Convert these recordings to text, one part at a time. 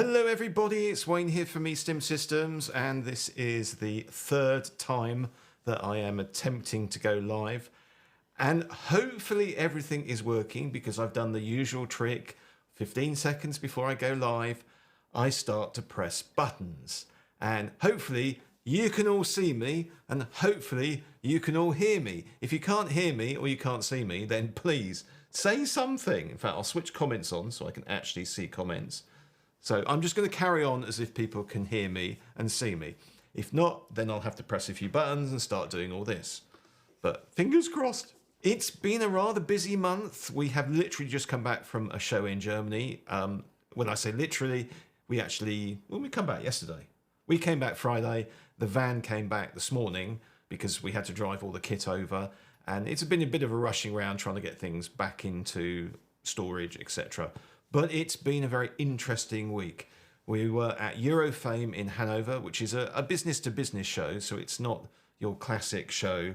Hello everybody, it's Wayne here from E-Stim Systems, and this is the third time that I am attempting to go live, and hopefully everything is working because I've done the usual trick. 15 seconds before I go live, I start to press buttons, and hopefully you can all see me, and hopefully you can all hear me. If you can't hear me or you can't see me, then please say something. In fact, I'll switch comments on so I can actually see comments. So I'm just going to carry on as if people can hear me and see me. If not, then I'll have to press a few buttons and start doing all this. But fingers crossed. It's been a rather busy month. We have literally just come back from a show in Germany. When I say literally, we come back yesterday. We came back Friday. The van came back this morning because we had to drive all the kit over. And it's been a bit of a rushing around trying to get things back into storage, etc. But it's been a very interesting week. We were at Erofame in Hanover, which is a business-to-business show, so it's not your classic show.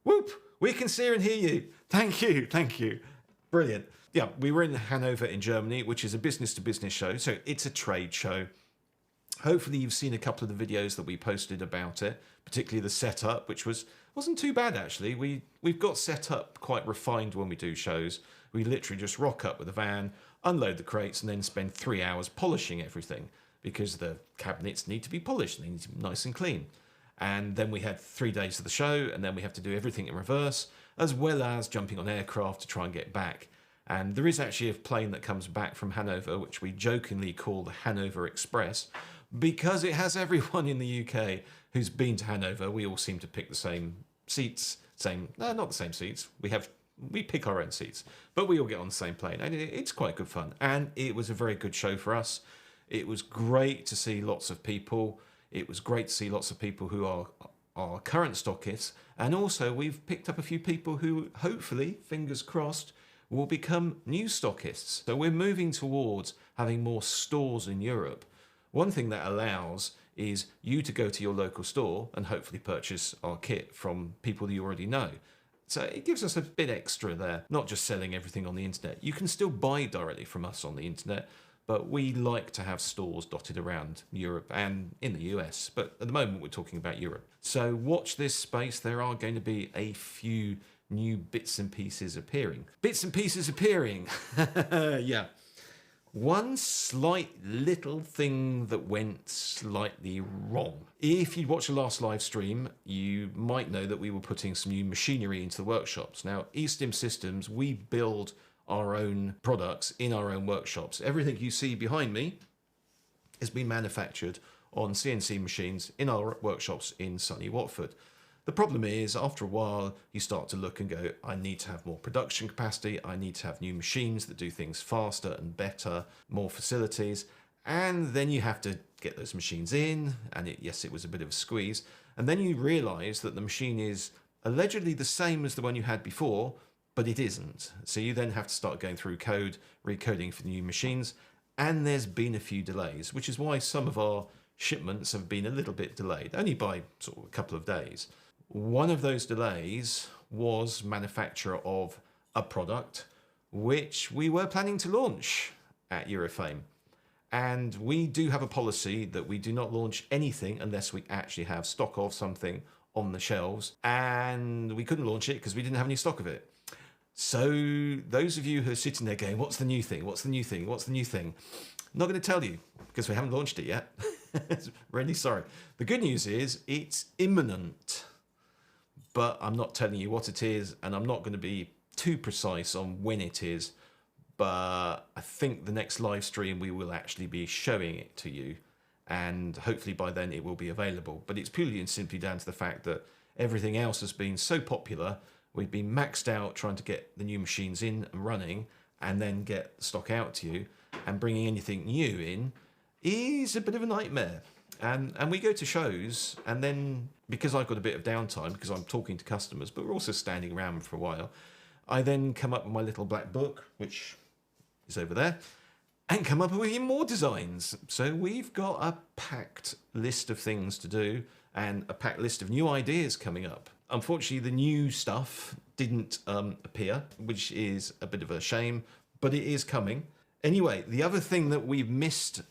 Whoop! We can see and hear you. Thank you, thank you. Brilliant. Yeah, we were in Hanover in Germany, which is a business-to-business show, so it's a trade show. Hopefully you've seen a couple of the videos that we posted about it, particularly the setup, which wasn't too bad actually. We've got set up quite refined when we do shows. We literally just rock up with a van, unload the crates, and then spend 3 hours polishing everything because the cabinets need to be polished. They need to be nice and clean. And then we had 3 days of the show, and then we have to do everything in reverse, as well as jumping on aircraft to try and get back. And there is actually a plane that comes back from Hanover, which we jokingly call the Hanover Express, because it has everyone in the UK who's been to Hanover. We all seem to pick the same seats, no, not the same seats. We pick our own seats, but we all get on the same plane, and it's quite good fun. And it was a very good show for us. It was great to see lots of people. It was great to see lots of people who are our current stockists, and also we've picked up a few people who hopefully, fingers crossed, will become new stockists. So we're moving towards having more stores in Europe. One thing that allows is you to go to your local store and hopefully purchase our kit from people that you already know. So it gives us a bit extra there, not just selling everything on the internet. You can still buy directly from us on the internet, but we like to have stores dotted around Europe and in the US. But at the moment, we're talking about Europe. So watch this space. There are going to be a few new bits and pieces appearing. Bits and pieces appearing. Yeah. One slight little thing that went slightly wrong. If you watched the last live stream, you might know that we were putting some new machinery into the workshops. Now, E-Stim Systems, we build our own products in our own workshops. Everything you see behind me has been manufactured on CNC machines in our workshops in sunny Watford. The problem is, after a while, you start to look and go, I need to have more production capacity, I need to have new machines that do things faster and better, more facilities, and then you have to get those machines in, and yes, it was a bit of a squeeze, and then you realise that the machine is allegedly the same as the one you had before, but it isn't. So you then have to start going through code, recoding for the new machines, and there's been a few delays, which is why some of our shipments have been a little bit delayed, only by sort of a couple of days. One of those delays was manufacture of a product which we were planning to launch at Erofame. And we do have a policy that we do not launch anything unless we actually have stock of something on the shelves. And we couldn't launch it because we didn't have any stock of it. So those of you who are sitting there going, what's the new thing? What's the new thing? What's the new thing? I'm not going to tell you because we haven't launched it yet. Really sorry. The good news is it's imminent. But I'm not telling you what it is, and I'm not going to be too precise on when it is. But I think the next live stream we will actually be showing it to you, and hopefully by then it will be available. But it's purely and simply down to the fact that everything else has been so popular, we've been maxed out trying to get the new machines in and running, and then get stock out to you, and bringing anything new in is a bit of a nightmare. And we go to shows, and then because I've got a bit of downtime because I'm talking to customers, but we're also standing around for a while, I then come up with my little black book, which is over there, and come up with even more designs. So we've got a packed list of things to do and a packed list of new ideas coming up. Unfortunately, the new stuff didn't appear, which is a bit of a shame, but it is coming. Anyway, the other thing that we've missed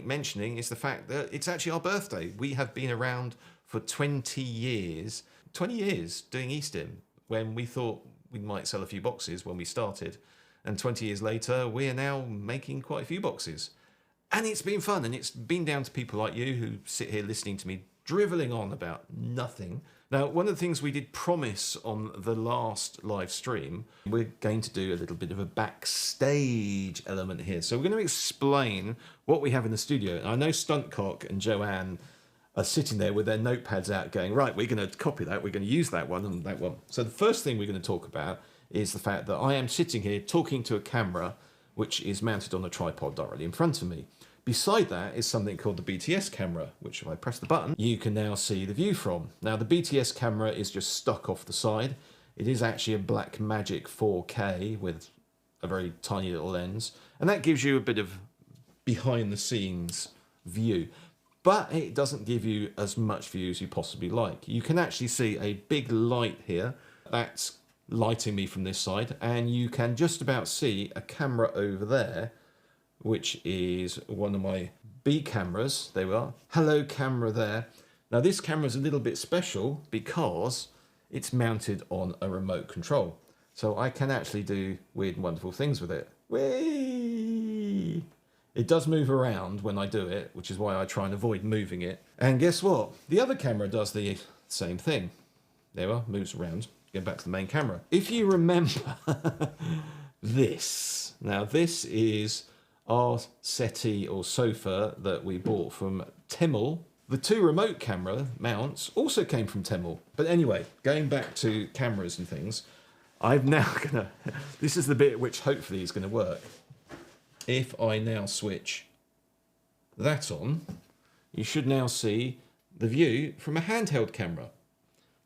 mentioning is the fact that it's actually our birthday. We have been around for 20 years, 20 years doing E-Stim, when we thought we might sell a few boxes when we started. And 20 years later, we are now making quite a few boxes. And it's been fun, and it's been down to people like you who sit here listening to me driveling on about nothing. Now, one of the things we did promise on the last live stream, we're going to do a little bit of a backstage element here. So we're going to explain what we have in the studio. And I know Stuntcock and Joanne are sitting there with their notepads out going, right, we're going to copy that, we're going to use that one and that one. So the first thing we're going to talk about is the fact that I am sitting here talking to a camera which is mounted on a tripod directly in front of me. Beside that is something called the BTS camera, which if I press the button, you can now see the view from. Now the BTS camera is just stuck off the side. It is actually a Blackmagic 4K with a very tiny little lens, and that gives you a bit of behind the scenes view. But it doesn't give you as much view as you possibly like. You can actually see a big light here that's lighting me from this side, and you can just about see a camera over there, which is one of my B cameras. There we are. Hello camera there. Now this camera is a little bit special because it's mounted on a remote control. So I can actually do weird and wonderful things with it. Whee! It does move around when I do it, which is why I try and avoid moving it. And guess what? The other camera does the same thing. There we are, moves around. Go back to the main camera. If you remember this, now this is our settee or sofa that we bought from Temmel. The two remote camera mounts also came from Temmel. But anyway, going back to cameras and things, I'm now gonna, this is the bit which hopefully is gonna work. If I now switch that on, you should now see the view from a handheld camera.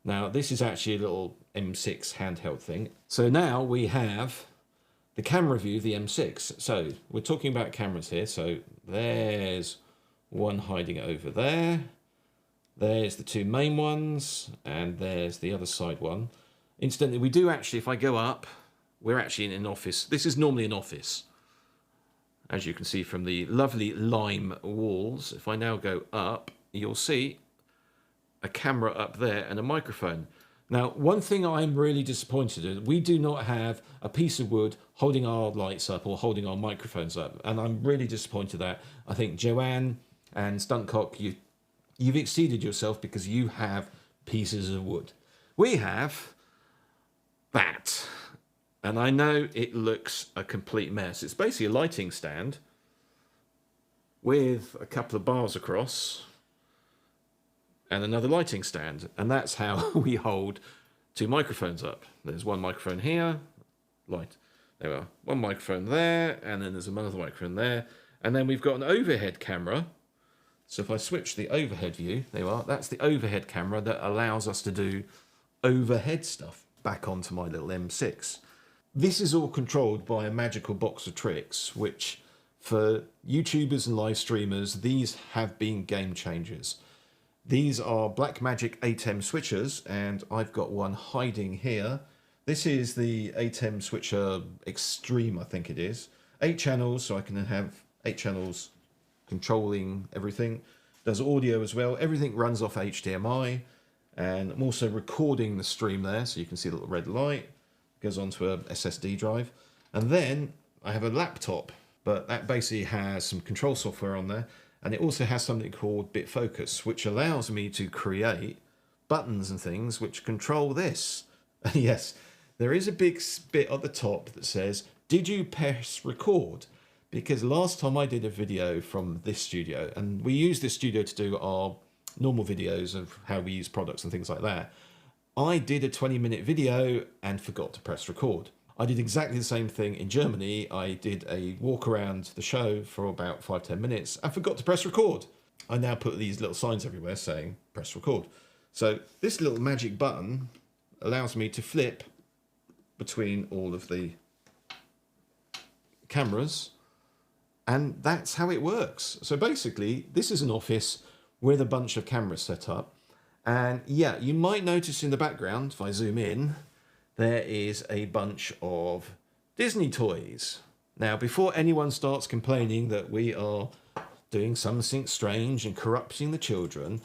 Now this is actually a little M6 handheld thing. So now we have the camera view, the M6. So we're talking about cameras here. So there's one hiding over there. There's the two main ones, and there's the other side one. Incidentally, we do actually, if I go up, we're actually in an office. This is normally an office, as you can see from the lovely lime walls. If I now go up, you'll see a camera up there and a microphone. Now, one thing I'm really disappointed in, we do not have a piece of wood holding our lights up or holding our microphones up. And I'm really disappointed that I think Joanne and Stuntcock, you've exceeded yourself because you have pieces of wood. We have that. And I know it looks a complete mess. It's basically a lighting stand with a couple of bars across and another lighting stand. And that's how we hold two microphones up. There's one microphone here, light. There we are. One microphone there, and then there's another microphone there. And then we've got an overhead camera. So if I switch the overhead view, there we are. That's the overhead camera that allows us to do overhead stuff. Back onto my little M6. This is all controlled by a magical box of tricks, which for YouTubers and live streamers, these have been game changers. These are Blackmagic estim switchers, and I've got one hiding here. This is the estim switcher Extreme, I think it is. 8 channels, so I can have 8 channels controlling everything. Does audio as well. Everything runs off HDMI, and I'm also recording the stream there, so you can see the little red light. Goes onto a SSD drive. And then I have a laptop, but that basically has some control software on there. And it also has something called Bit Focus, which allows me to create buttons and things which control this. And yes, there is a big bit at the top that says, did you press record? Because last time I did a video from this studio, and we use this studio to do our normal videos of how we use products and things like that. I did a 20-minute video and forgot to press record. I did exactly the same thing in Germany. I did a walk around the show for about 5-10 minutes and forgot to press record. I now put these little signs everywhere saying press record. So this little magic button allows me to flip between all of the cameras, and that's how it works. So basically, this is an office with a bunch of cameras set up. And yeah, you might notice in the background, if I zoom in, there is a bunch of Disney toys. Now, before anyone starts complaining that we are doing something strange and corrupting the children.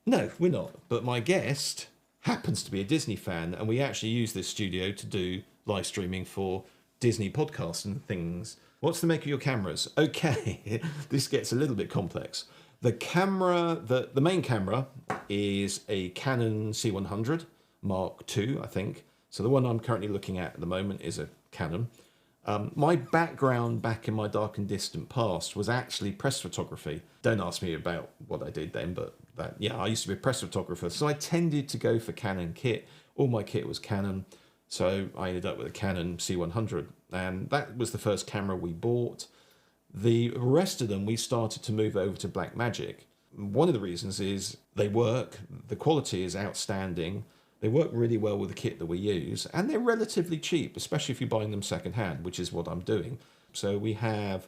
No, we're not. But my guest happens to be a Disney fan, and we actually use this studio to do live streaming for Disney podcasts and things. What's the make of your cameras? Okay, this gets a little bit complex. The camera, the main camera is a Canon C100 Mark II, I think. So the one I'm currently looking at the moment is a Canon. My background back in my dark and distant past was actually press photography. Don't ask me about what I did then, but I used to be a press photographer. So I tended to go for Canon kit. All my kit was Canon. So I ended up with a Canon C100. And that was the first camera we bought. The rest of them, we started to move over to Blackmagic. One of the reasons is they work. The quality is outstanding. They work really well with the kit that we use, and they're relatively cheap, especially if you're buying them secondhand, which is what I'm doing. So we have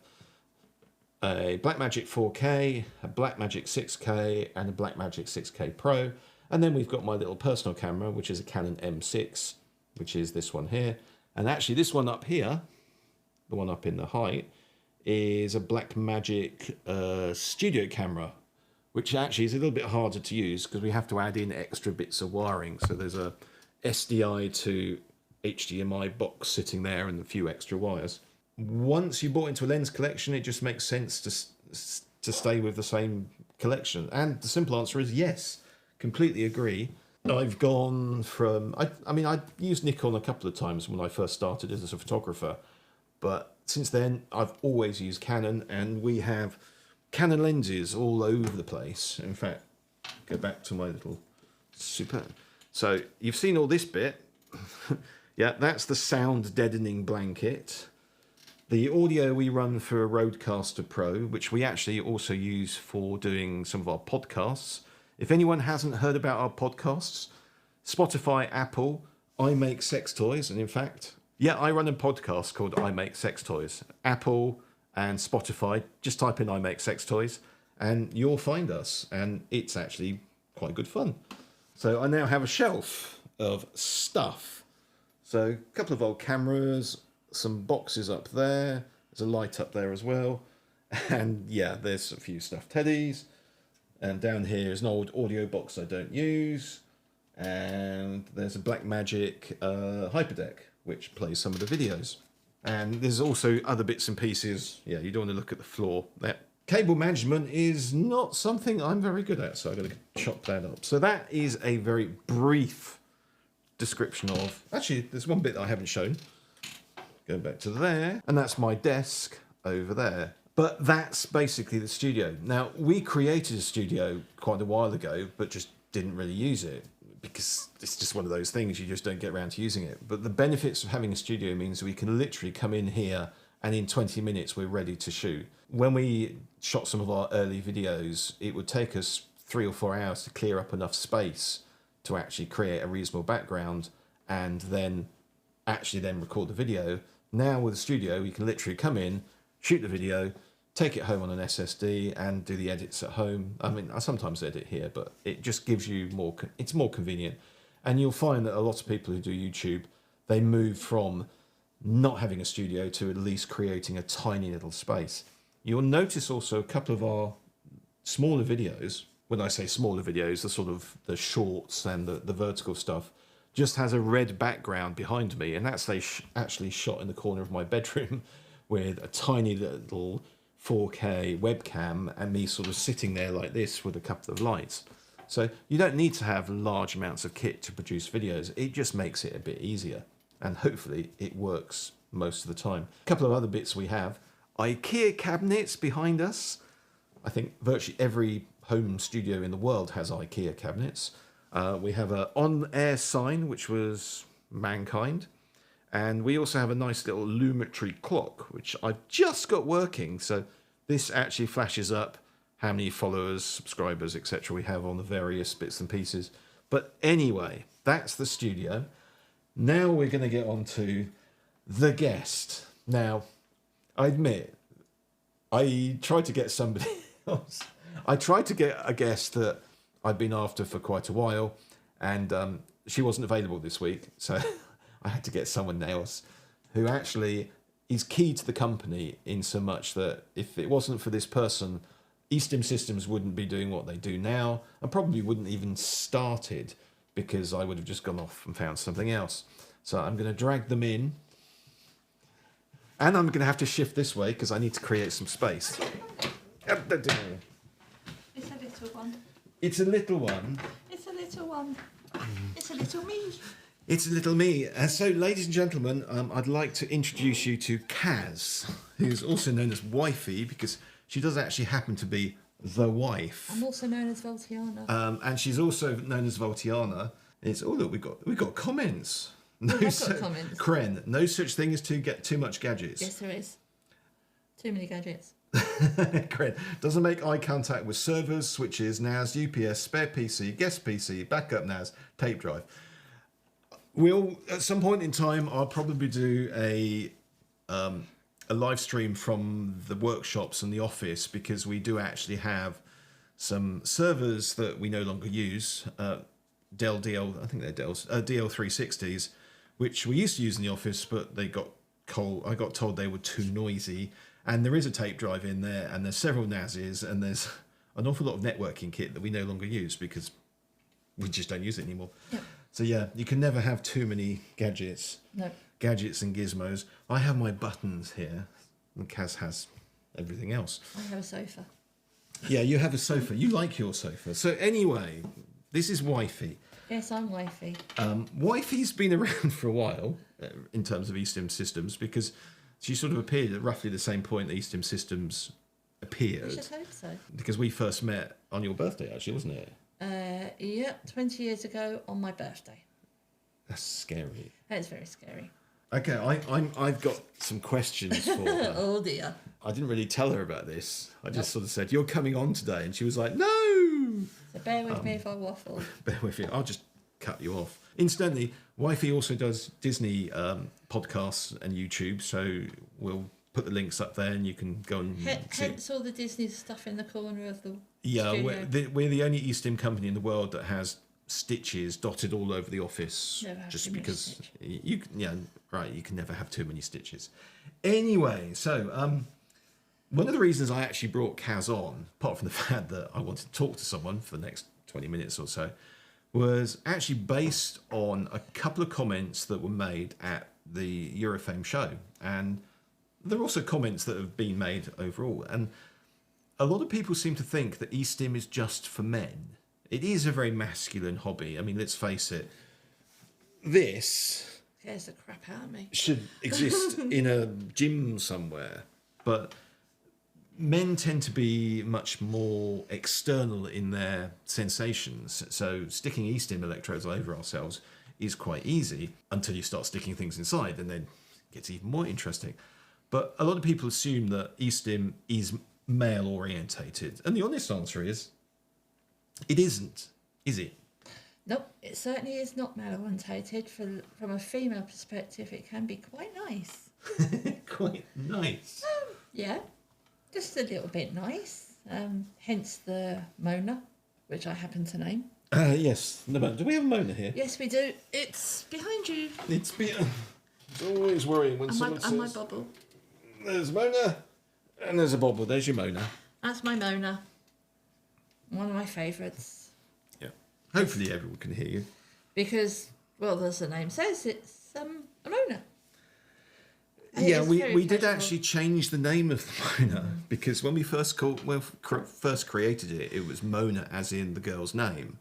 a Blackmagic 4K, a Blackmagic 6K, and a Blackmagic 6K Pro. And then we've got my little personal camera, which is a Canon M6, which is this one here. And actually this one up here, the one up in the height, is a Blackmagic studio camera, which actually is a little bit harder to use because we have to add in extra bits of wiring. So there's a SDI to HDMI box sitting there and a few extra wires. Once you bought into a lens collection, it just makes sense to stay with the same collection. And the simple answer is yes, completely agree. I've gone from, I used Nikon a couple of times when I first started as a photographer, but since then I've always used Canon, and we have Canon lenses all over the place. In fact, go back to my little super. So you've seen all this bit. Yeah, that's the sound deadening blanket. The audio we run for a Rodecaster Pro, which we actually also use for doing some of our podcasts. If anyone hasn't heard about our podcasts, Spotify, Apple, I Make Sex Toys. And in fact, yeah, I run a podcast called I Make Sex Toys. Apple and Spotify, just type in I Make Sex Toys and you'll find us, and it's actually quite good fun. So I now have a shelf of stuff. So a couple of old cameras, some boxes up there, there's a light up there as well, and yeah, there's a few stuffed teddies, and down here is an old audio box I don't use, and there's a Blackmagic Hyperdeck which plays some of the videos. And there's also other bits and pieces. Yeah, you don't want to look at the floor. That cable management is not something I'm very good at, so I'm going to chop that up. So that is a very brief description of... Actually, there's one bit that I haven't shown. Going back to there. And that's my desk over there. But that's basically the studio. Now, we created a studio quite a while ago, but just didn't really use it, because it's just one of those things, you just don't get around to using it. But the benefits of having a studio means we can literally come in here and in 20 minutes we're ready to shoot. When we shot some of our early videos, it would take us 3 or 4 hours to clear up enough space to actually create a reasonable background and then record the video. Now with the studio, we can literally come in, shoot the video, take it home on an SSD and do the edits at home. I mean, I sometimes edit here, but it just gives you more, it's more convenient. And you'll find that a lot of people who do YouTube, they move from not having a studio to at least creating a tiny little space. You'll notice also a couple of our smaller videos. When I say smaller videos, the sort of the shorts and the vertical stuff just has a red background behind me. And that's actually shot in the corner of my bedroom with a tiny little 4K webcam and me sort of sitting there like this with a couple of lights. So you don't need to have large amounts of kit to produce videos. It just makes it a bit easier, and hopefully it works most of the time. A couple of other bits we have. IKEA cabinets behind us. I think virtually every home studio in the world has IKEA cabinets. We have an on-air sign, which was Mankind. And we also have a nice little lumetri clock, which I've just got working. So this actually flashes up how many followers, subscribers, etc. we have on the various bits and pieces. But anyway, that's the studio. Now we're going to get on to the guest. Now, I admit, I tried to get somebody else. I tried to get a guest that I've been after for quite a while, and she wasn't available this week. So I had to get someone else who actually is key to the company in so much that if it wasn't for this person, E-Stim Systems wouldn't be doing what they do now, and probably wouldn't even started, because I would have just gone off and found something else. So I'm going to drag them in, and I'm going to have to shift this way because I need to create some space. It's a little one. It's a little one. It's a little one. It's a little me. It's a little me. And so, ladies and gentlemen, I'd like to introduce you to Kaz, who's also known as Wifey, because she does actually happen to be the wife. I'm also known as Voltiana. And she's also known as Voltiana. It's look, we've got comments. No We've got comments. Kren, no such thing as too much gadgets. Yes, there is. Too many gadgets. Kren doesn't make eye contact with servers, switches, NAS, UPS, spare PC, guest PC, backup NAS, tape drive. We'll at some point in time, I'll probably do a live stream from the workshops and the office, because we do actually have some servers that we no longer use. Dell DL, I think they're Dell's DL360s, which we used to use in the office, but they got cold. I got told they were too noisy. And there is a tape drive in there, and there's several NASs, and there's an awful lot of networking kit that we no longer use because we just don't use it anymore. Yep. So yeah, you can never have too many gadgets. No. Gadgets and gizmos. I have my buttons here, and Kaz has everything else. I have a sofa. Yeah, you have a sofa. You like your sofa. So anyway, this is Wifey. Yes, I'm Wifey. Wifey's been around for a while in terms of E-Stim Systems, because she sort of appeared at roughly the same point that E-Stim Systems appeared. I should hope so. Because we first met on your birthday, actually, wasn't it? Yeah, 20 years ago on my birthday. That's scary. That's very scary. Okay, I've got some questions for her. Oh dear. I didn't really tell her about this. I just sort of said, "You're coming on today," and she was like, "No." So bear with me if I waffle. Bear with me. I'll just cut you off. Incidentally, Wifey also does Disney podcasts and YouTube, so we'll put the links up there, and you can go and see. Hence all the Disney stuff in the corner of the Yeah, studio. we're the only E-Stim company in the world that has stitches dotted all over the office. Never have Just too many because stitches. you can never have too many stitches. Anyway, so one of the reasons I actually brought Kaz on, apart from the fact that I wanted to talk to someone for the next 20 minutes or so, was actually based on a couple of comments that were made at the Erofame show. And there are also comments that have been made overall. And a lot of people seem to think that E-Stim is just for men. It is a very masculine hobby. I mean, let's face it. This Scares the crap out of me. should exist in a gym somewhere. But men tend to be much more external in their sensations. So sticking E-Stim electrodes all over ourselves is quite easy until you start sticking things inside, and then it gets even more interesting. But a lot of people assume that E-Stim is male orientated. And the honest answer is, it isn't, is it? Nope, it certainly is not male orientated. From a female perspective, it can be quite nice. Quite nice. Yeah, just a little bit nice. Hence the Mona, which I happen to name. Yes. No, do we have a Mona here? Yes, we do. It's behind you. It's always worrying when someone And my says, bobble. there's Mona and there's a bobble. There's your Mona. That's my Mona. One of my favourites. Yeah. Hopefully everyone can hear you. Because, well, as the name says, it's a Mona. And Yeah, it is we very did pleasurable. actually change the name of the Mona, because when we first created it, it was Mona as in the girl's name.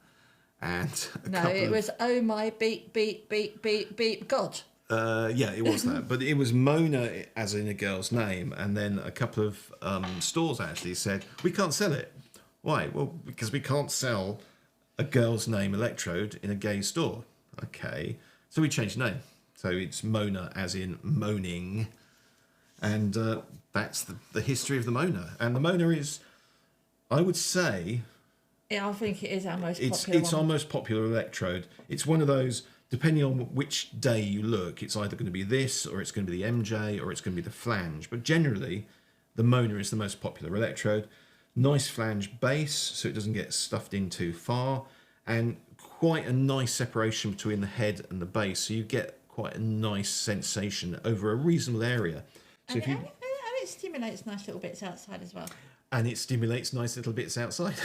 And It was oh my beep beep beep beep beep God. Yeah, it was that. But it was Mona as in a girl's name. And then a couple of stores actually said, we can't sell it. Why? Well, because we can't sell a girl's name electrode in a gay store. Okay. So we changed the name. So it's Mona as in moaning. And that's the history of the Mona. And the Mona is, I would say, Yeah, I think it is our most it's popular one. our most popular electrode. It's one of those, depending on which day you look, it's either going to be this, or it's going to be the MJ, or it's going to be the flange. But generally, the Mona is the most popular electrode. Nice flange base, so it doesn't get stuffed in too far, and quite a nice separation between the head and the base, so you get quite a nice sensation over a reasonable area. So And it stimulates nice little bits outside as well. And it stimulates nice little bits outside.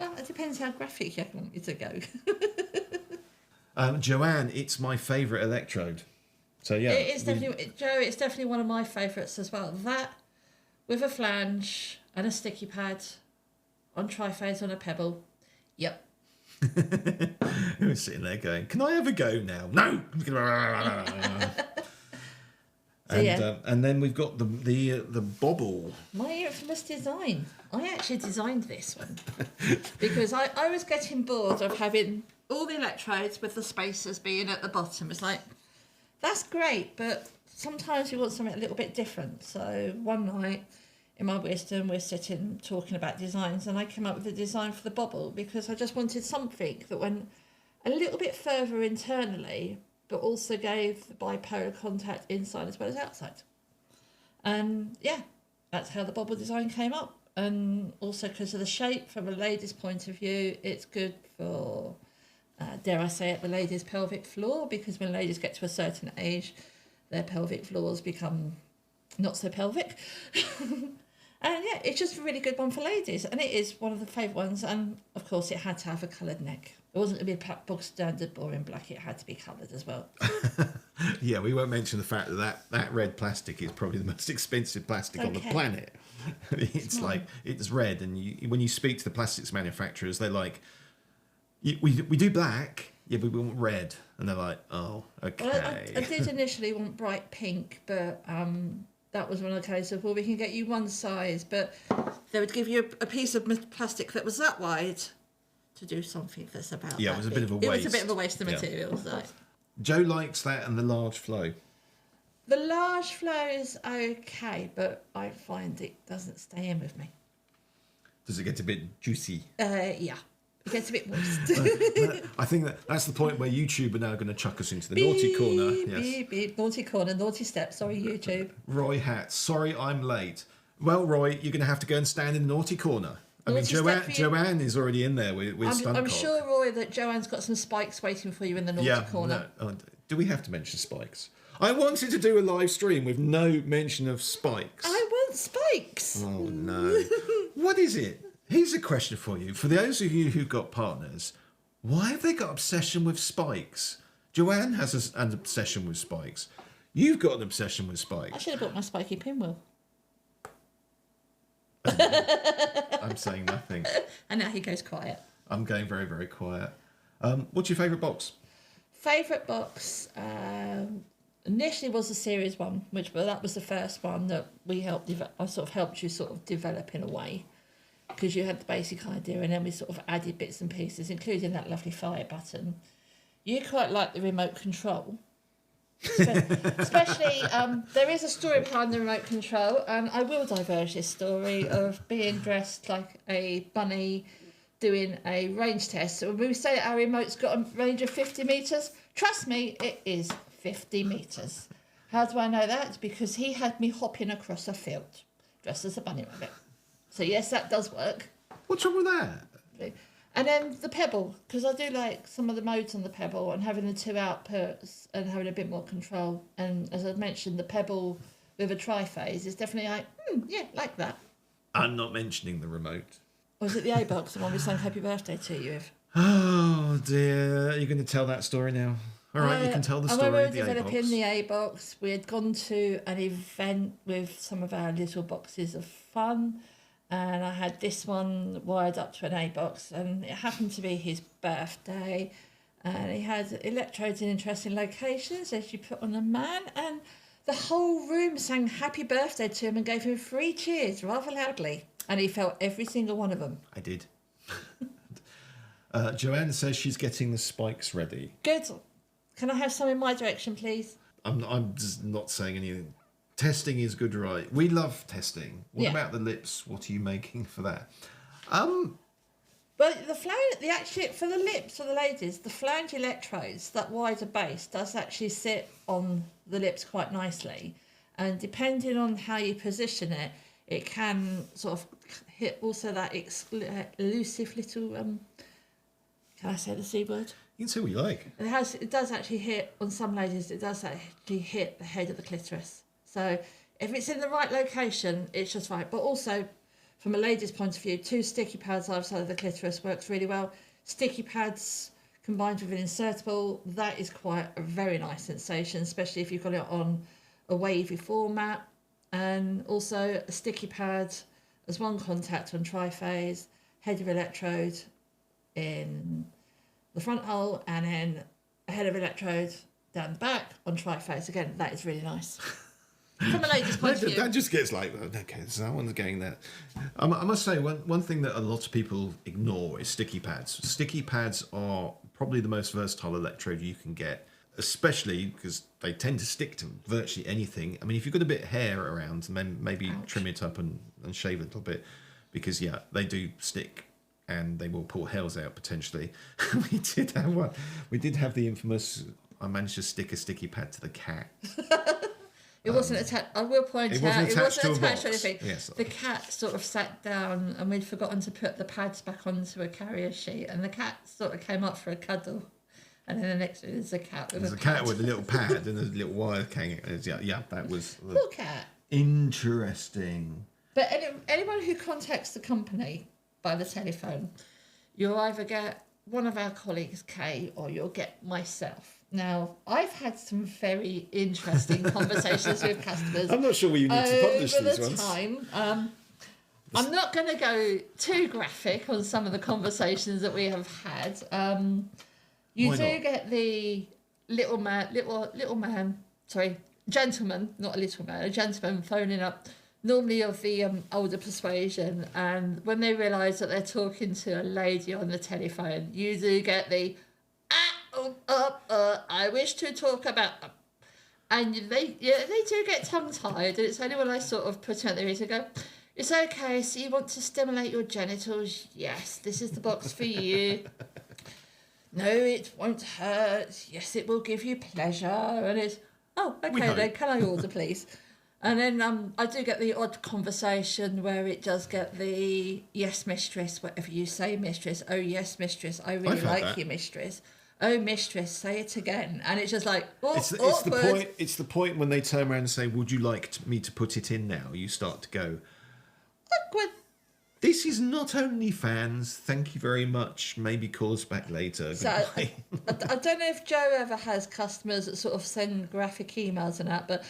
Well, it depends how graphic you want it to go. Joanne, it's my favourite electrode. So yeah, It's definitely, Joe, it's definitely one of my favourites as well. That with a flange and a sticky pad on triphase on a pebble. Yep. He was sitting there going, "Can I have a go now?" No. And then we've got the bobble. My infamous design. I actually designed this one because I was getting bored of having all the electrodes with the spacers being at the bottom. It's like, that's great, but sometimes you want something a little bit different. So one night, in my wisdom, we're sitting talking about designs, and I came up with a design for the bobble because I just wanted something that went a little bit further internally, but also gave the bipolar contact inside as well as outside. And yeah, that's how the bobble design came up. And also because of the shape, from a lady's point of view, it's good for, dare I say it, the lady's pelvic floor, because when ladies get to a certain age, their pelvic floors become not so pelvic. And yeah, it's just a really good one for ladies, and it is one of the favourite ones. And of course, it had to have a coloured neck. It wasn't going to be a bog standard boring black. It had to be coloured as well. Yeah, we won't mention the fact that red plastic is probably the most expensive plastic on the planet. It's like, it's red, and when you speak to the plastics manufacturers, they're like, we do black, yeah, but we want red, and they're like, oh, okay. Well, I did initially want bright pink, but that was one of the cases of, well, we can get you one size, but they would give you a piece of plastic that was that wide to do something that's about yeah, that it was a big. bit of a waste. It was a bit of a waste of materials. Like. Joe likes that and the large flow. The large flow is okay, but I find it doesn't stay in with me. Does it get a bit juicy? Yeah. It gets a bit moist. I think that's the point where YouTube are now going to chuck us into the naughty corner. Yes. Beep, beep, naughty corner, naughty step. Sorry, YouTube. Roy Hat, sorry I'm late. Well, Roy, you're going to have to go and stand in the naughty corner. I mean, Joanne is already in there with stunt I'm cock. sure, Roy, that Joanne's got some spikes waiting for you in the naughty corner. No, do we have to mention spikes? I wanted to do a live stream with no mention of spikes. I want spikes. Oh, no. What is it? Here's a question for you. For those of you who've got partners, why have they got obsession with spikes? Joanne has an obsession with spikes. You've got an obsession with spikes. I should have bought my spiky pinwheel. I'm saying nothing. And now he goes quiet. I'm going very, very quiet. What's your favourite box? Favourite box initially was the series one, that was the first one that we helped. I sort of helped you sort of develop in a way, because you had the basic idea, and then we sort of added bits and pieces, including that lovely fire button. You quite like the remote control. Especially, there is a story behind the remote control, and I will diverge this story of being dressed like a bunny doing a range test. So when we say our remote's got a range of 50 metres, trust me, it is 50 metres. How do I know that? Because he had me hopping across a field dressed as a bunny rabbit. So yes, that does work. What's wrong with that? And then the pebble, because I do like some of the modes on the pebble, and having the two outputs and having a bit more control. And as I mentioned, the pebble with a triphase is definitely like, yeah, like that. I'm not mentioning the remote. Or was it the A-box, the one we sang Happy Birthday to you with? Oh dear, are you going to tell that story now? All right, you can tell the story. And when we were were developing the A-box, we had gone to an event with some of our little boxes of fun. And I had this one wired up to an A-box, and it happened to be his birthday. And he had electrodes in interesting locations, as you put on a man. And the whole room sang happy birthday to him and gave him 3 cheers rather loudly. And he felt every single one of them. I did. Joanne says she's getting the spikes ready. Good. Can I have some in my direction, please? I'm just not saying anything. Testing is good, right? We love testing. What Yeah. about the lips? What are you making for that? But the flange, for the lips for the ladies, the flange electrodes, that wider base, does actually sit on the lips quite nicely. And depending on how you position it, it can sort of hit also that elusive little, can I say the C word? You can say what you like. It does actually hit, on some ladies, it does actually hit the head of the clitoris. So if it's in the right location, it's just right. But also, from a lady's point of view, 2 sticky pads either side of the clitoris works really well. Sticky pads combined with an insertable, that is quite a very nice sensation, especially if you've got it on a wavy format. And also a sticky pad as one contact on triphase, head of electrode in the front hole, and then a head of electrode down the back on triphase. Again, that is really nice. From a lady's point of view. That just gets like, okay, so that one's getting that. I must say, one thing that a lot of people ignore is sticky pads. Sticky pads are probably the most versatile electrode you can get, especially because they tend to stick to virtually anything. I mean, if you've got a bit of hair around, maybe trim it up and shave it a little bit, because, yeah, they do stick and they will pull hairs out potentially. We did have one. We did have the infamous, I managed to stick a sticky pad to the cat. It wasn't attached. I will point out, it wasn't attached to anything. Yes. The cat sort of sat down, and we'd forgotten to put the pads back onto a carrier sheet, and the cat sort of came up for a cuddle, and then the next thing there's a cat with a cat with a little pad and a little wire hanging. Yeah, that was poor cat. Interesting. But anyone who contacts the company by the telephone, you'll either get one of our colleagues, Kay, or you'll get myself. Now, I've had some very interesting conversations with customers. I'm not sure we need to publish these ones. Time. I'm not going to go too graphic on some of the conversations that we have had. You do get the gentleman, not a little man, a gentleman phoning up, normally of the older persuasion, and when they realise that they're talking to a lady on the telephone, you do get the I wish to talk about, and they do get tongue-tied, and it's only when I sort of put it out there to go, it's okay, so you want to stimulate your genitals? Yes, this is the box for you. No, it won't hurt. Yes, it will give you pleasure. And it's, oh, okay then, can I order, please? And then I do get the odd conversation where it does get the, yes, mistress, whatever you say, mistress. Oh, yes, mistress, I really like you, mistress. Oh, mistress, say it again. And it's just like, it's the point when they turn around and say, would you like me to put it in now? You start to go, awkward. This is not OnlyFans. Thank you very much. Maybe call us back later. So I don't know if Joe ever has customers that sort of send graphic emails and that, but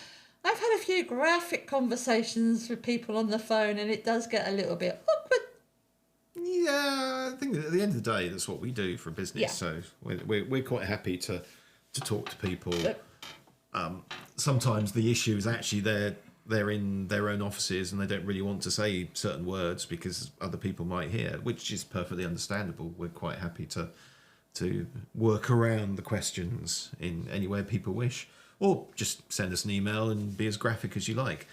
I've had a few graphic conversations with people on the phone, and it does get a little bit awkward. Yeah, I think at the end of the day, that's what we do for business. Yeah. So we're quite happy to talk to people. Sometimes the issue is actually they're in their own offices and they don't really want to say certain words because other people might hear, which is perfectly understandable. We're quite happy to work around the questions in any way people wish, or just send us an email and be as graphic as you like.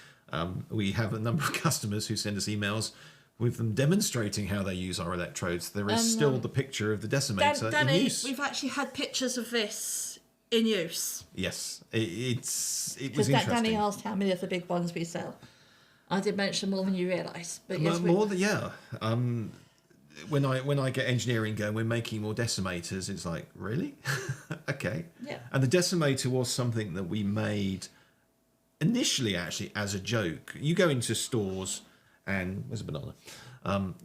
We have a number of customers who send us emails with them demonstrating how they use our electrodes. There is still the picture of the decimator Danny, in use. We've actually had pictures of this in use. Yes, it was interesting. Danny asked how many of the big ones we sell. I did mention more than you realise, but yes, more than When I get engineering going, we're making more decimators. It's like, really? Okay. Yeah. And the decimator was something that we made initially, actually, as a joke. You go into stores. And where's a banana?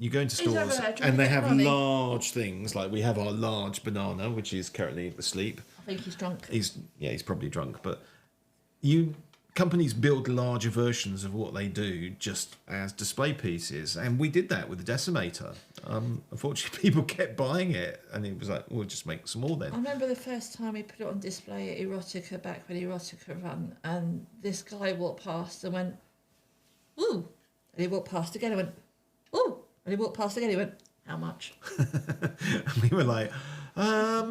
You go into stores and they have large things. Like we have our large banana, which is currently asleep. I think he's drunk. He's probably drunk. But companies build larger versions of what they do just as display pieces, and we did that with the decimator. Unfortunately, people kept buying it, and it was like, we'll just make some more then. I remember the first time we put it on display at Erotica back when Erotica ran, and this guy walked past and went, "Ooh." And he walked past again and went, "Oh!" And he walked past again and he went, "How much?" And we were like, I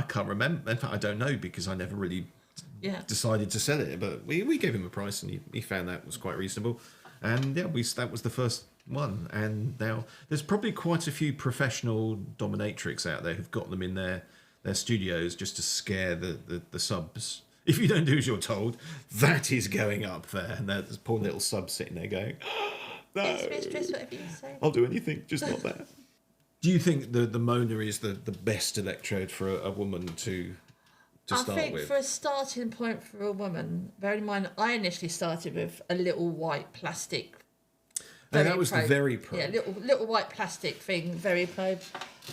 can't remember. In fact, I don't know because I never really decided to sell it. But we gave him a price and he found that was quite reasonable. And that was the first one. And now there's probably quite a few professional dominatrix out there who've got them in their studios just to scare the subs. If you don't do as you're told, that is going up there. And there's poor little sub sitting there going, no, yes, mistress, whatever you say. I'll do anything, just not that. Do you think the Mona is the best electrode for a woman to start with? I think for a starting point for a woman, bearing in mind I initially started with a little white plastic No, that was the Very Probe. Yeah, little white plastic thing, Very Probe.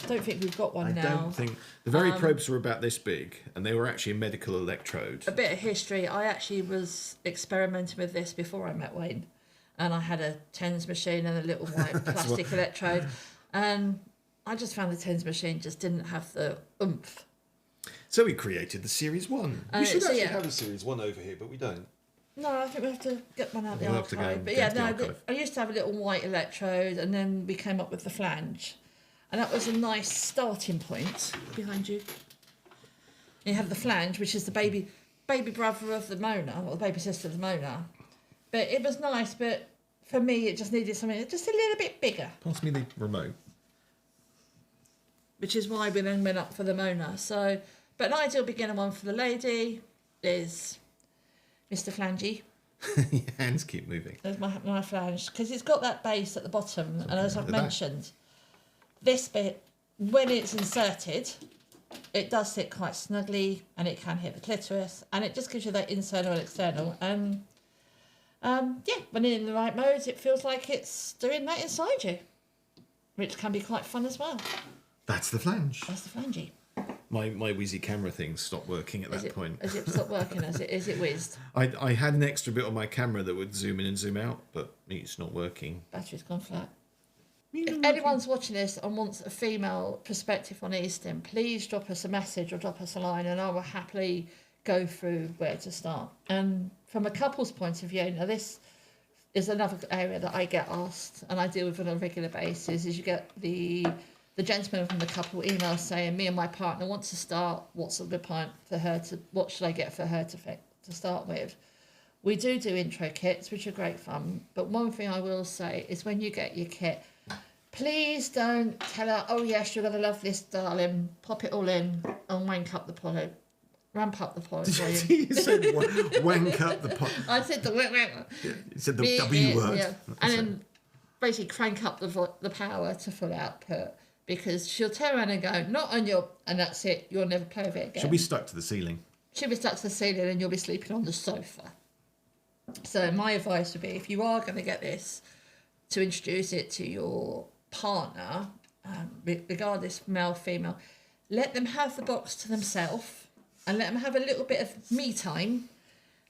I don't think we've got one now. I don't think... The Very Probes were about this big, and they were actually a medical electrode. A bit of history. I actually was experimenting with this before I met Wayne. And I had a TENS machine and a little white plastic electrode. And I just found the TENS machine just didn't have the oomph. So we created the Series 1. We should actually have a Series 1 over here, but we don't. No, I think we have to get one out of the We'll have to go archive. But get the yeah, archive. I used to have a little white electrode, and then we came up with the flange. And that was a nice starting point behind you. You have the flange, which is the baby brother of the Mona, or the baby sister of the Mona. But it was nice, but for me, it just needed something just a little bit bigger. Pass me the remote. Which is why we then went up for the Mona. So, but an ideal beginner one for the lady is Mr. Flangey. Your hands keep moving. There's my flange, because it's got that base at the bottom, and as I've mentioned, this bit, when it's inserted, it does sit quite snugly, and it can hit the clitoris, and it just gives you that internal and external. And when in the right mode, it feels like it's doing that inside you, which can be quite fun as well. That's the flange. That's the flangey. My Wheezy camera thing stopped working at that point. Has it stopped working? Is it whizzed? I had an extra bit on my camera that would zoom in and zoom out, but it's not working. Battery's gone flat. If anyone's watching this and wants a female perspective on E-Stim, please drop us a message or drop us a line, and I will happily go through where to start. And from a couple's point of view, now this is another area that I get asked and I deal with on a regular basis, is you get the gentleman from the couple email saying, me and my partner want to start, what's a good point for her to, what should I get for her to start with? We do intro kits, which are great fun, but one thing I will say is when you get your kit, please don't tell her, oh yes, you're going to love this, darling, pop it all in and wank up the pot. Ramp up the pot. You said wank up the pot. I said the wank. You said the W word. Yeah. And then basically crank up the power to full output, because she'll turn around and go, not on your, and that's it, you'll never play with it again. She'll be stuck to the ceiling. She'll be stuck to the ceiling and you'll be sleeping on the sofa. So my advice would be, if you are going to get this, to introduce it to your partner, regardless male, female, let them have the box to themselves and let them have a little bit of me time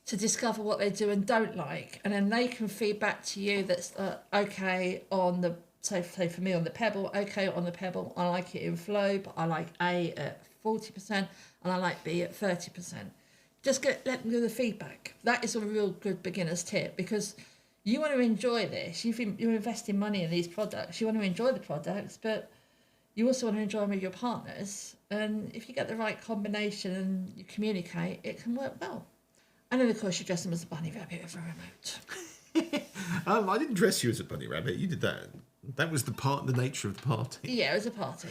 to discover what they do and don't like, and then they can feed back to you that's okay on the, say for me on the Pebble, okay on the Pebble, I like it in flow, but I like A at 40% and I like B at 30%. Just let them do the feedback. That is a real good beginner's tip, because you want to enjoy this. You're investing money in these products. You want to enjoy the products, but you also want to enjoy them with your partners. And if you get the right combination and you communicate, it can work well. And then, of course, you dress them as a bunny rabbit with a remote. I didn't dress you as a bunny rabbit. You did that. That was the nature of the party. Yeah, it was a party.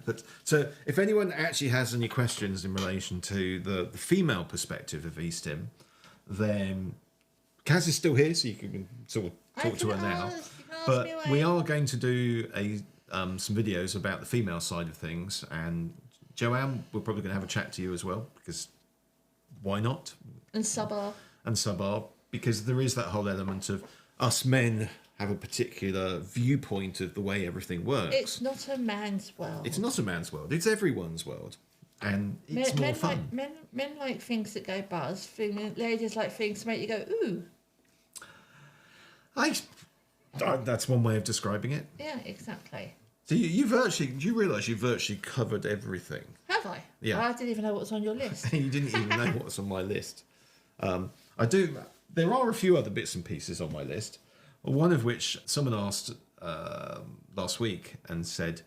But so, if anyone actually has any questions in relation to the female perspective of E-Stim, then Kaz is still here, so you can sort of talk to her now. But we are going to do some videos about the female side of things, and Joanne, we're probably going to have a chat to you as well, because why not? And Subar. And Subar, because there is that whole element of us men have a particular viewpoint of the way everything works. It's not a man's world. It's not a man's world. It's everyone's world. And it's more fun. Men like things that go buzz. Ladies like things to make you go, ooh. That's one way of describing it. Yeah, exactly. So do you realise you've virtually covered everything? Have I? Yeah. I didn't even know what was on your list. You didn't even know what was on my list. I do. There are a few other bits and pieces on my list. One of which someone asked last week and said,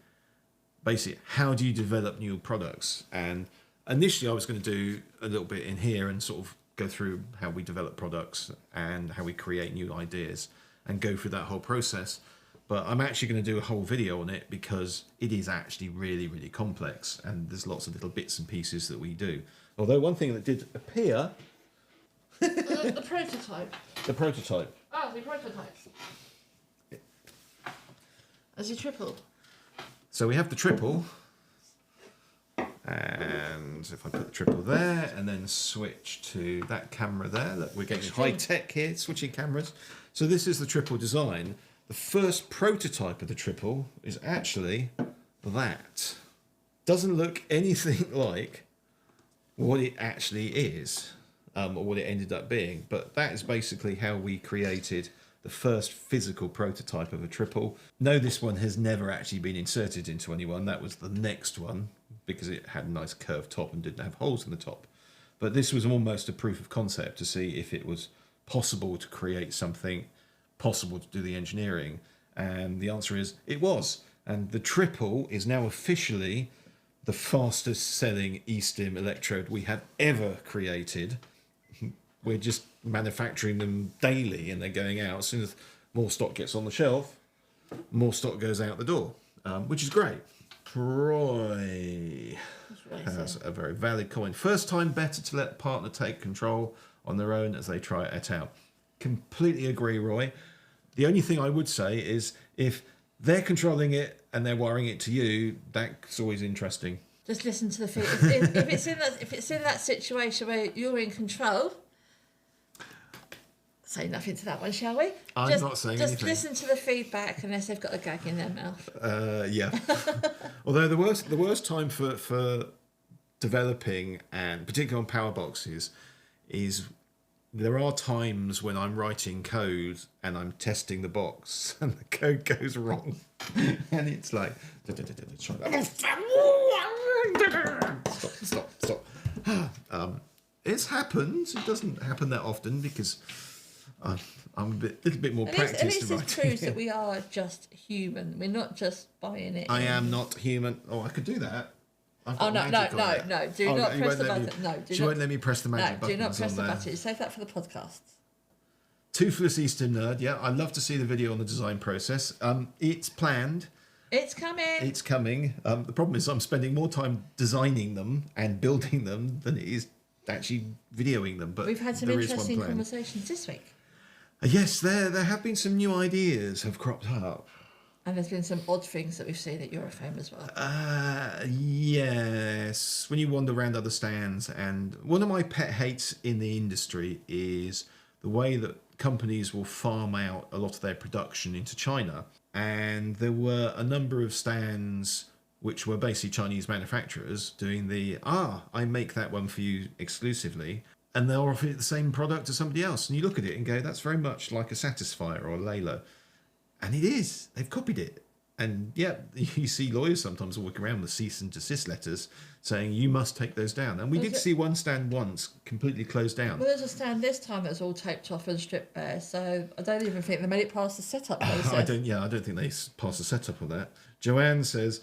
basically, how do you develop new products? And initially I was going to do a little bit in here and sort of go through how we develop products and how we create new ideas and go through that whole process. But I'm actually going to do a whole video on it, because it is actually really, really complex, and there's lots of little bits and pieces that we do. Although one thing that did appear... the prototype. The prototype. Oh, the prototype. Has he tripled? So we have the triple, and if I put the triple there and then switch to that camera there, that we're getting high tech here, switching cameras. So this is the triple design, the first prototype of the triple is actually that. Doesn't look anything like what it actually is, or what it ended up being, but that is basically how we created the first physical prototype of a triple. No, this one has never actually been inserted into anyone. That was the next one, because it had a nice curved top and didn't have holes in the top. But this was almost a proof of concept to see if it was possible to create something, possible to do the engineering. And the answer is it was. And the triple is now officially the fastest selling E-Stim electrode we have ever created. We're just manufacturing them daily and they're going out. As soon as more stock gets on the shelf, more stock goes out the door, which is great. Troy has a very valid comment. First time better to let the partner take control on their own as they try it out. Completely agree, Roy. The only thing I would say is if they're controlling it and they're wiring it to you, that's always interesting. Just listen to the feed. If it's in that situation where you're in control, say nothing to that one, shall we? I'm not saying anything. Just listen to the feedback unless they've got a gag in their mouth. Yeah. Although the worst time for developing, and particularly on power boxes, is there are times when I'm writing code and I'm testing the box and the code goes wrong, and it's like stop. It's happened. It doesn't happen that often because I'm a little bit more practiced. At least it proves that we are just human. We're not just buying it. I am not human. Oh, I could do that. No! Do not press the button. No, she won't let me press the magic button. Do not press the button. Save that for the podcast. Toothless E-Stim nerd. Yeah, I'd love to see the video on the design process. It's planned. It's coming. It's coming. The problem is I'm spending more time designing them and building them than it is actually videoing them. But we've had some interesting conversations this week. Yes, there have been some new ideas have cropped up. And there's been some odd things that we've seen at Erofame as well. Yes. When you wander around other stands, and one of my pet hates in the industry is the way that companies will farm out a lot of their production into China. And there were a number of stands which were basically Chinese manufacturers doing I make that one for you exclusively. And they'll offer the same product to somebody else. And you look at it and go, that's very much like a Satisfyer or a Layla. And it is. They've copied it. And yeah, you see lawyers sometimes walking around with cease and desist letters saying you must take those down. And we did see one stand once completely closed down. Well, there's a stand this time that's all taped off and stripped bare. So I don't even think they made it past the setup process. I don't think they passed the setup of that. Joanne says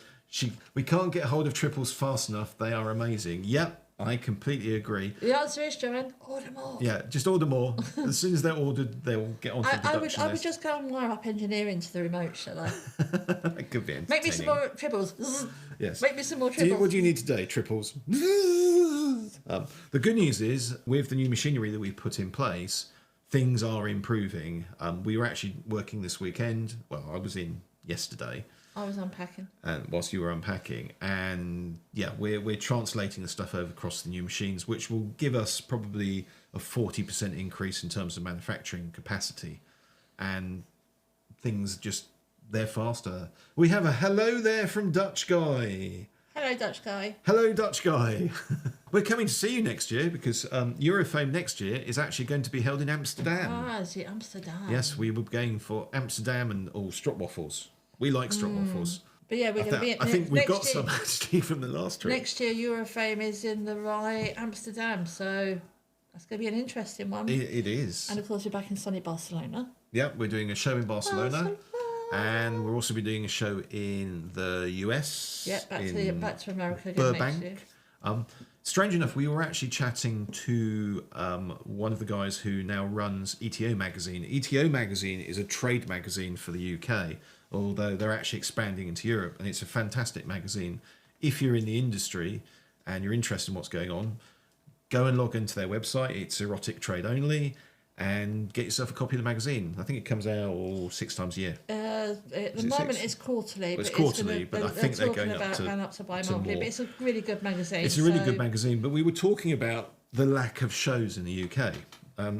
we can't get hold of triples fast enough. They are amazing. Yep. I completely agree. The answer is, Joanne, order more. Yeah, just order more. As soon as they're ordered, they'll get onto the production I would just go and wire up engineering to the remote, shall I? That could be entertaining. Make me some more triples. Yes. Make me some more triples. What do you need today? Triples. The good news is, with the new machinery that we've put in place, things are improving. We were actually working this weekend. Well, I was in yesterday. I was unpacking. And whilst you were unpacking, and yeah, we're translating the stuff over across the new machines, which will give us probably a 40% increase in terms of manufacturing capacity, and things they're faster. We have a hello there from Dutch Guy. Hello, Dutch Guy. Hello, Dutch Guy. We're coming to see you next year because Erofame next year is actually going to be held in Amsterdam. Ah, is it Amsterdam? Yes, we were going for Amsterdam and all stroopwafels. We like stroopwafels. But yeah, we're going to be. I think we've got some actually from the last trip. Next year, Erofame is in the Rye, Amsterdam, so that's going to be an interesting one. It is. And of course, we're back in sunny Barcelona. Yeah, we're doing a show in Barcelona, and we'll also be doing a show in the US. Yeah, back to America again Burbank. next year. Strange enough, we were actually chatting to one of the guys who now runs ETO magazine. ETO magazine is a trade magazine for the UK. Although they're actually expanding into Europe, and it's a fantastic magazine. If you're in the industry and you're interested in what's going on, go and log into their website. It's erotic trade only, and get yourself a copy of the magazine. I think it comes out 6 times a year. At the moment, it's quarterly. It's quarterly, but I think they're going up to bi-monthly. But it's a really good magazine. It's a really good magazine. But we were talking about the lack of shows in the UK.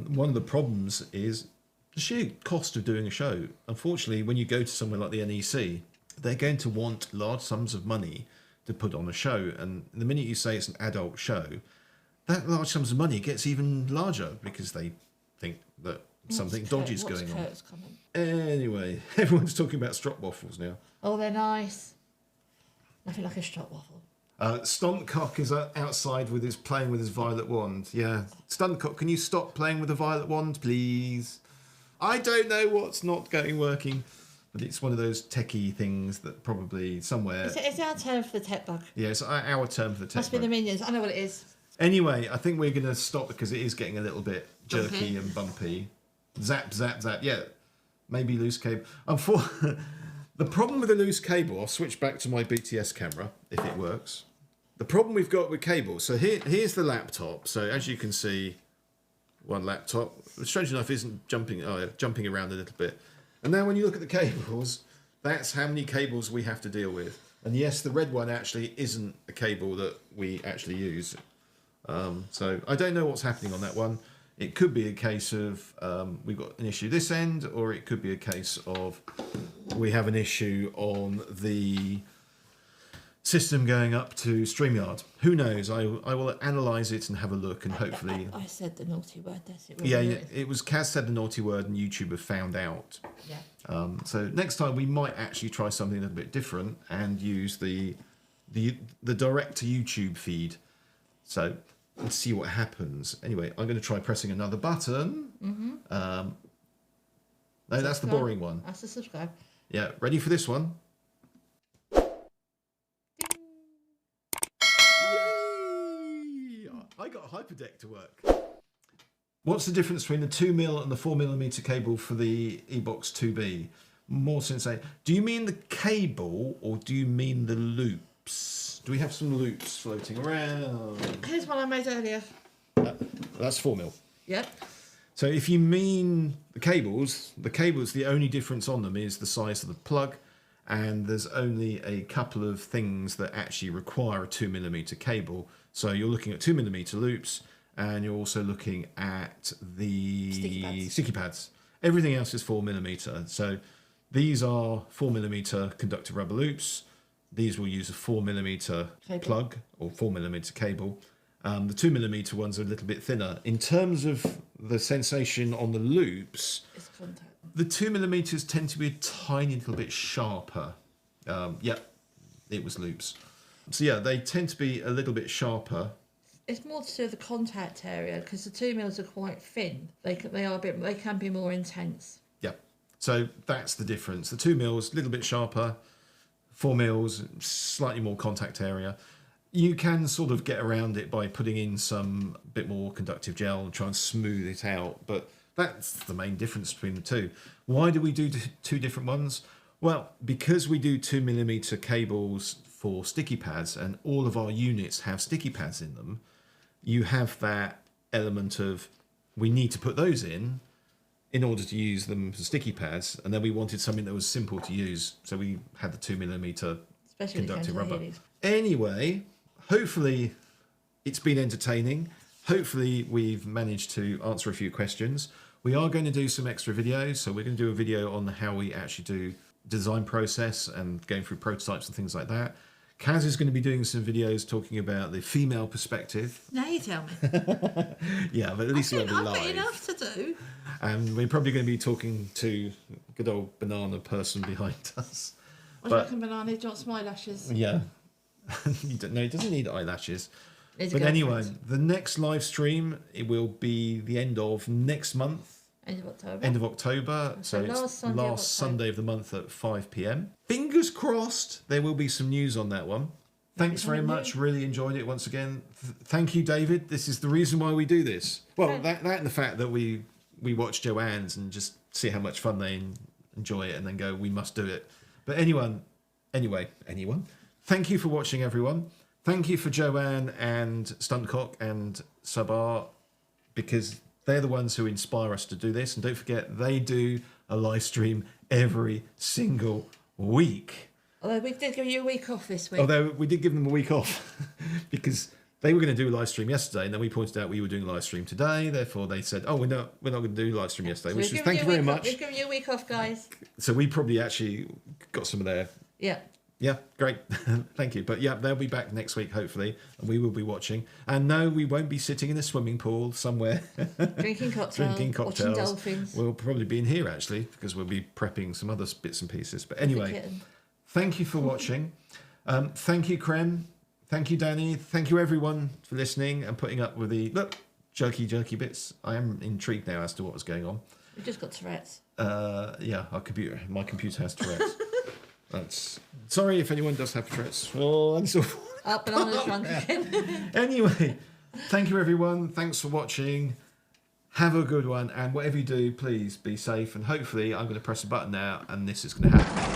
One of the problems is the sheer cost of doing a show. Unfortunately, when you go to somewhere like the NEC, they're going to want large sums of money to put on a show. And the minute you say it's an adult show, that large sums of money gets even larger because they think that something dodgy's going on. Anyway, everyone's talking about strop waffles now. Oh, they're nice. Nothing like a strop waffle. Stuntcock is outside playing with his violet wand. Yeah, Stuntcock, can you stop playing with the violet wand, please? I don't know what's not working, but it's one of those techie things that probably somewhere. It's our term for the tech bug. Yeah, it's our term for the tech Must be bug. the minions. I know what it is. Anyway, I think we're going to stop because it is getting a little bit jerky and bumpy. Zap, zap, zap. Yeah, maybe loose cable. The problem with the loose cable, I'll switch back to my BTS camera if it works. The problem we've got with cables, so here's the laptop. So as you can see, one laptop, strange enough, isn't jumping around a little bit. And now when you look at the cables, that's how many cables we have to deal with. And yes, the red one actually isn't a cable that we actually use. So I don't know what's happening on that one. It could be a case of we've got an issue this end, or it could be a case of we have an issue on the system going up to StreamYard. Who knows? I will analyse it and have a look, and hopefully... I said the naughty word, that's it. Yeah, it was Kaz said the naughty word and YouTube have found out. Yeah. So next time we might actually try something a little bit different and use the direct to YouTube feed. So let's see what happens. Anyway, I'm going to try pressing another button. No, that's the boring one. That's the subscribe. Yeah, ready for this one? Yay! I got a hyperdeck to work. What's the difference between the 2mm and the 4mm cable for the eBox 2B? More sensate. Do you mean the cable or do you mean the loops? Do we have some loops floating around? Here's one I made earlier. That's 4mm. Yep. So if you mean the cables, the only difference on them is the size of the plug, and there's only a couple of things that actually require a 2mm cable. So you're looking at 2mm loops, and you're also looking at the sticky pads. Everything else is 4mm. So these are 4mm conductor rubber loops. These will use a 4mm plug or 4mm cable. The 2mm ones are a little bit thinner. In terms of the sensation on the loops, It's contact. the 2mm tend to be a tiny little bit sharper. Yeah, it was loops. So yeah, they tend to be a little bit sharper. It's more to do with the contact area because the 2mm are quite thin. They can be more intense. Yeah, so that's the difference. The 2mm a little bit sharper, 4mm slightly more contact area. You can sort of get around it by putting in some bit more conductive gel and try and smooth it out, but that's the main difference between the two. Why do we do two different ones? Well, because we do 2mm cables for sticky pads and all of our units have sticky pads in them, you have that element of we need to put those in order to use them for sticky pads, and then we wanted something that was simple to use, so we had the 2mm conductive rubber. Anyway, hopefully it's been entertaining. Hopefully we've managed to answer a few questions. We are going to do some extra videos, so we're going to do a video on how we actually do design process and going through prototypes and things like that. Kaz is going to be doing some videos talking about the female perspective. Now you tell me. Yeah, but at least we'll be live. I've got enough to do. And we're probably going to be talking to good old banana person behind us. I reckon banana, do you want some eyelashes? Yeah. No, he doesn't need eyelashes. But anyway, the next live stream, it will be the end of next month. End of October. End of October. So it's last Sunday of the month at 5 p.m. Fingers crossed there will be some news on that one. Thanks very much. Really enjoyed it once again. Thank you, David. This is the reason why we do this. Well, that and the fact that we watch Joanne's and just see how much fun they enjoy it and then go, we must do it. But anyone. Thank you for watching, everyone. Thank you for Joanne and Stuntcock and Sabar, because they're the ones who inspire us to do this. And don't forget, they do a live stream every single week. Although we did give you a week off this week. Although we did give them a week off because they were going to do a live stream yesterday, and then we pointed out we were doing a live stream today. Therefore, they said, "Oh, we're not going to do live stream yesterday." So which is thank you very much. We've given you a week off, guys. So we probably actually got some of their. Yeah. Yeah, great. Thank you. But yeah, they'll be back next week, hopefully, and we will be watching. And no, we won't be sitting in a swimming pool somewhere. Drinking cocktails. Watching dolphins. We'll probably be in here, actually, because we'll be prepping some other bits and pieces. But anyway, thank you for watching. Thank you, Krem. Thank you, Danny. Thank you, everyone, for listening and putting up with the, jerky bits. I am intrigued now as to what was going on. We've just got Tourette's. Yeah, my computer has Tourette's. That's sorry if anyone does have Tourette's. Oh, I'm so Bananas drunk again. Anyway, thank you everyone. Thanks for watching. Have a good one, and whatever you do, please be safe. And hopefully, I'm going to press a button now, and this is going to happen.